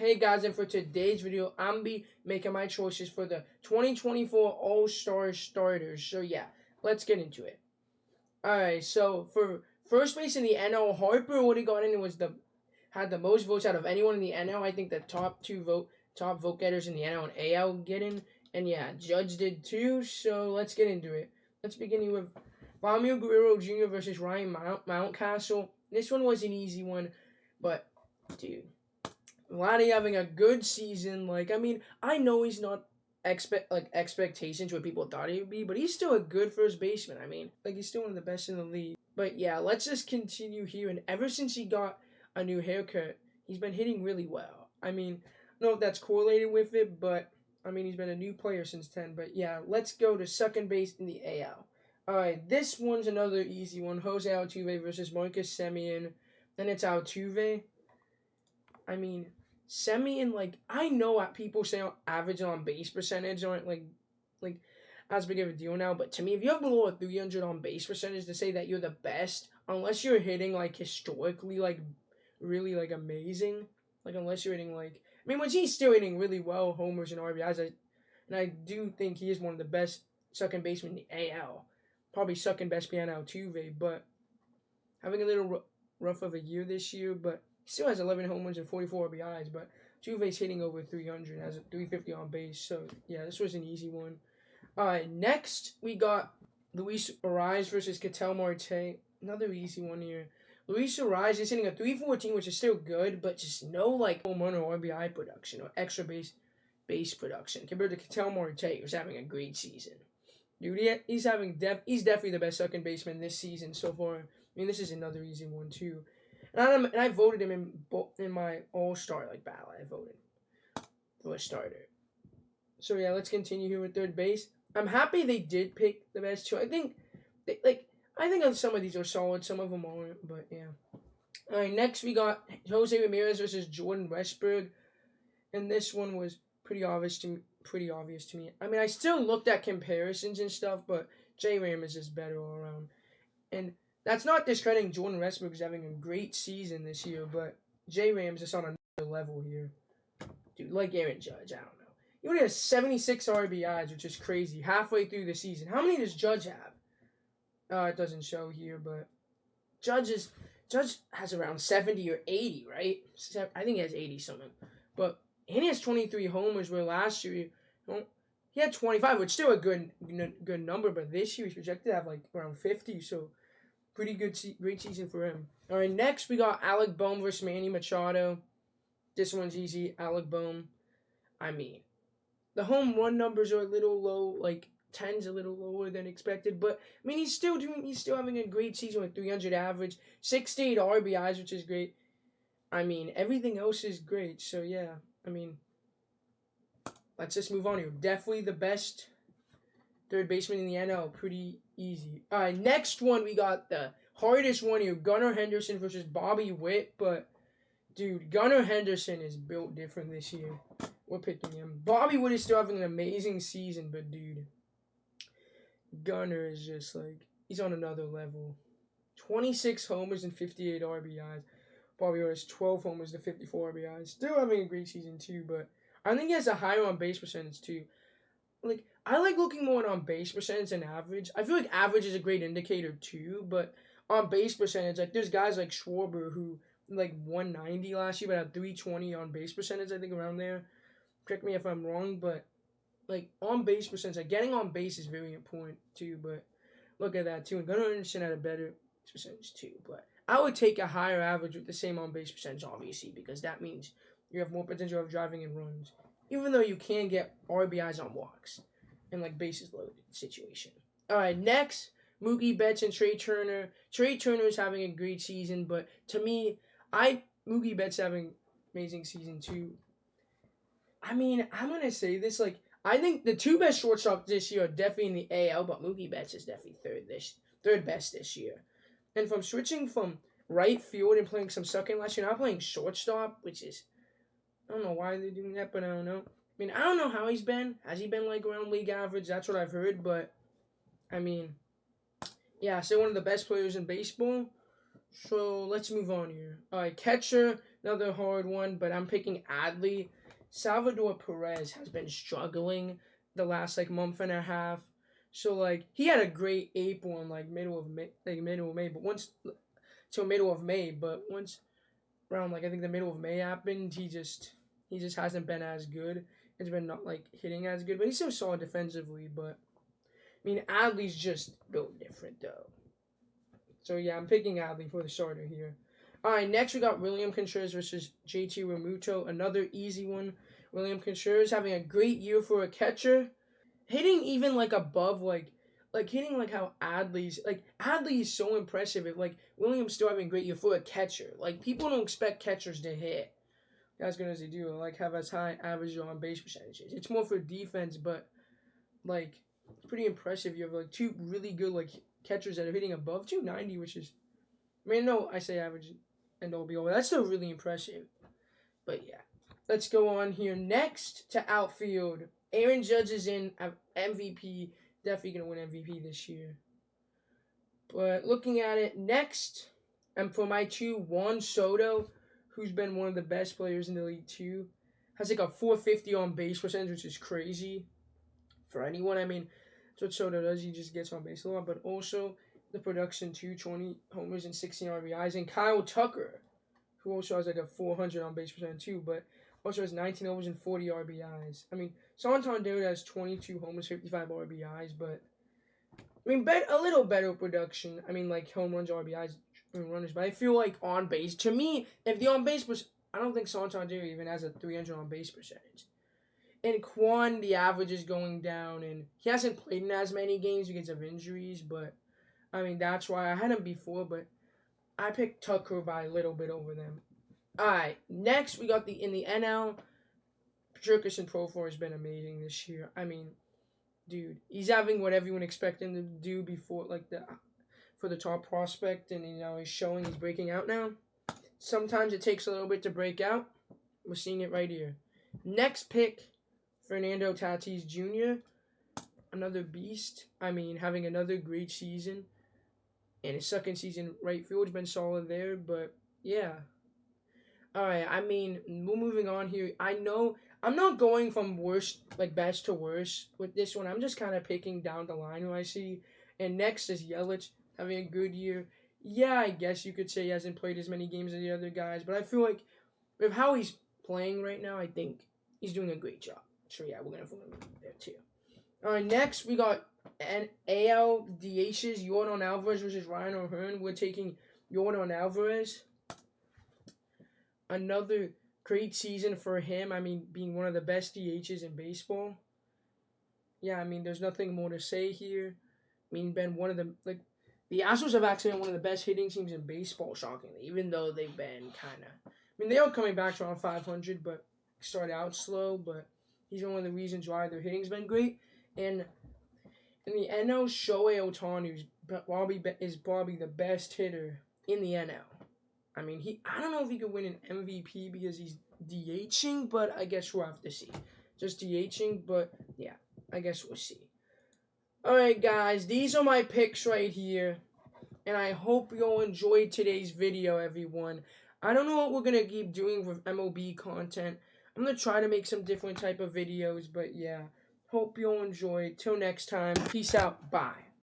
Hey guys, and for today's video, I'm be making my choices for the 2024 All-Star starters. So yeah, let's get into it. Alright, so for first base in the NL, Harper would have got in and had the most votes out of anyone in the NL. I think the top vote getters in the NL and AL get in. And yeah, Judge did too, so let's get into it. Let's begin with Vladimir Guerrero Jr. versus Ryan Mountcastle. This one was an easy one, but dude, Vladdy having a good season. I know he's not expectations what people thought he would be, but he's still a good first baseman. He's still one of the best in the league. But yeah, let's just continue here. And ever since he got a new haircut, he's been hitting really well. I don't know if that's correlated with it, but he's been a new player since 10. But yeah, let's go to second base in the AL. Alright, this one's another easy one. Jose Altuve versus Marcus Semien. And it's Altuve. Semien, I know what people say average on base percentage aren't like as big of a deal now, but to me, if you have below a 300 on base percentage to say that you're the best, unless you're hitting historically really amazing, unless you're hitting which he's still hitting really well, homers and RBIs, and I do think he is one of the best second basemen in the AL, probably second best behind Altuve, but having a little rough of a year this year, but he still has 11 home runs and 44 RBIs, but Altuve's hitting over 300, has a 350 on base. So, yeah, this was an easy one. Next, we got Luis Arraez versus Ketel Marte. Another easy one here. Luis Arraez is hitting a 314, which is still good, but just no, home run or RBI production or extra base production compared to Ketel Marte, who's having a great season. Dude, he's definitely the best second baseman this season so far. This is another easy one, too. And I voted him in my All-Star ballot. I voted for a starter. So yeah, let's continue here with third base. I'm happy they did pick the best two. I think some of these are solid, some of them aren't, but yeah. All right, next we got Jose Ramirez versus Jordan Westburg, and this one was pretty obvious to me. I still looked at comparisons and stuff, but J Ram is just better all around. And that's not discrediting Jordan Westburg, who's having a great season this year, but J Ram's just on another level here. Dude, like Aaron Judge, I don't know. He only has 76 RBIs, which is crazy, halfway through the season. How many does Judge have? It doesn't show here, but Judge has around 70 or 80, right? I think he has 80 something. And he has 23 homers, where last year he had 25, which is still a good number, but this year he's projected to have around 50, so pretty good, great season for him. All right, next we got Alec Bohm versus Manny Machado. This one's easy. Alec Bohm. The home run numbers are a little low, 10's a little lower than expected, but he's still having a great season with 300 average, 68 RBIs, which is great. Everything else is great. So yeah, let's just move on here. Definitely the best third baseman in the NL. Pretty easy. All right, next one, we got the hardest one here. Gunnar Henderson versus Bobby Witt. But, dude, Gunnar Henderson is built different this year. We're picking him. Bobby Witt is still having an amazing season, but, dude, Gunnar is just, he's on another level. 26 homers and 58 RBIs. Bobby Witt has 12 homers to 54 RBIs. Still having a great season, too, but I think he has a higher on-base percentage, too. I like looking more on base percentage than average. I feel like average is a great indicator too, but on base percentage, there's guys like Schwarber who 190 last year, but had 320 on base percentage, I think around there. Correct me if I'm wrong, but on base percentage, getting on base is very important too. But look at that too. And Gunnar Henderson had a better percentage too. But I would take a higher average with the same on base percentage, obviously, because that means you have more potential of driving in runs. Even though you can get RBIs on walks in bases loaded situation. All right, next, Mookie Betts and Trey Turner. Trey Turner is having a great season, but to me, Mookie Betts having amazing season too. I'm gonna say this I think the two best shortstops this year are definitely in the AL, but Mookie Betts is definitely third best this year. And from switching from right field and playing some second last year, now playing shortstop, which is, I don't know why they're doing that, but I don't know. I don't know how he's been. Has he been around league average? That's what I've heard, but yeah, still one of the best players in baseball. So let's move on here. All right, catcher another hard one, but I'm picking Adley. Salvador Perez has been struggling the last like month and a half. So like he had a great April in like middle of May, but once till middle of May, but once around like I think the middle of May happened, he just hasn't been as good. It's been not like hitting as good, but he's still solid defensively. But I mean, Adley's just built different though. So yeah, I'm picking Adley for the starter here. All right, next we got William Contreras versus JT Realmuto. Another easy one. William Contreras having a great year for a catcher, hitting even like above like hitting like how Adley is so impressive. If like William's still having a great year for a catcher, like people don't expect catchers to hit as good as they do, like have as high average on base percentages. It's more for defense, but like it's pretty impressive. You have like two really good like catchers that are hitting above 290, which is, I mean, no, I say average and OBO, but that's still really impressive. But yeah, let's go on here. Next to outfield, Aaron Judge is in MVP. Definitely gonna win MVP this year. But looking at it next, and for my two, Juan Soto, who's been one of the best players in the league too, has like a 450 on base percentage, which is crazy for anyone. I mean, that's what Soto does. He just gets on base a lot, but also the production too, 20 homers and 16 RBIs. And Kyle Tucker, who also has like a 400 on base percentage too, but also has 19 homers and 40 RBIs. I mean, Santander has 22 homers, 55 RBIs, but I mean, a little better production. I mean, like home runs, RBIs, and runners, but I feel like on base. To me, if the on base was, I don't think Santander even has a 300 on base percentage. And Quan, the average is going down, and he hasn't played in as many games because of injuries, but I mean, that's why I had him before, but I picked Tucker by a little bit over them. Alright, next we got in the NL, Jerkerson Profar has been amazing this year. I mean, dude, he's having what everyone expected him to do before, like for the top prospect, and he's showing he's breaking out now. Sometimes it takes a little bit to break out. We're seeing it right here. Next pick, Fernando Tatis Jr., another beast. I mean, having another great season. And his second season right field's been solid there, but yeah. Alright, I mean, we're moving on here. I know I'm not going from worst, like best to worst with this one. I'm just kind of picking down the line who I see. And next is Yelich having a good year. Yeah, I guess you could say he hasn't played as many games as the other guys, but I feel like with how he's playing right now, I think he's doing a great job. So yeah, we're going to put him there too. Alright, next we got an AL DHs, Yordan Alvarez versus Ryan O'Hearn. We're taking Yordan Alvarez. Another great season for him. I mean, being one of the best DHs in baseball. Yeah, I mean, there's nothing more to say here. I mean, been one of the, like, the Astros have actually been one of the best hitting teams in baseball, shockingly, even though they've been kind of, I mean, they are coming back to around 500, but started out slow, but he's one of the reasons why their hitting's been great. And in the NL, Shohei Ohtani is probably the best hitter in the NL. I mean, I don't know if he could win an MVP because he's DHing, but I guess we'll have to see. Just DHing, but yeah, I guess we'll see. Alright, guys, these are my picks right here, and I hope you all enjoyed today's video, everyone. I don't know what we're going to keep doing with MLB content. I'm going to try to make some different type of videos, but yeah, hope you all enjoyed. Till next time, peace out, bye.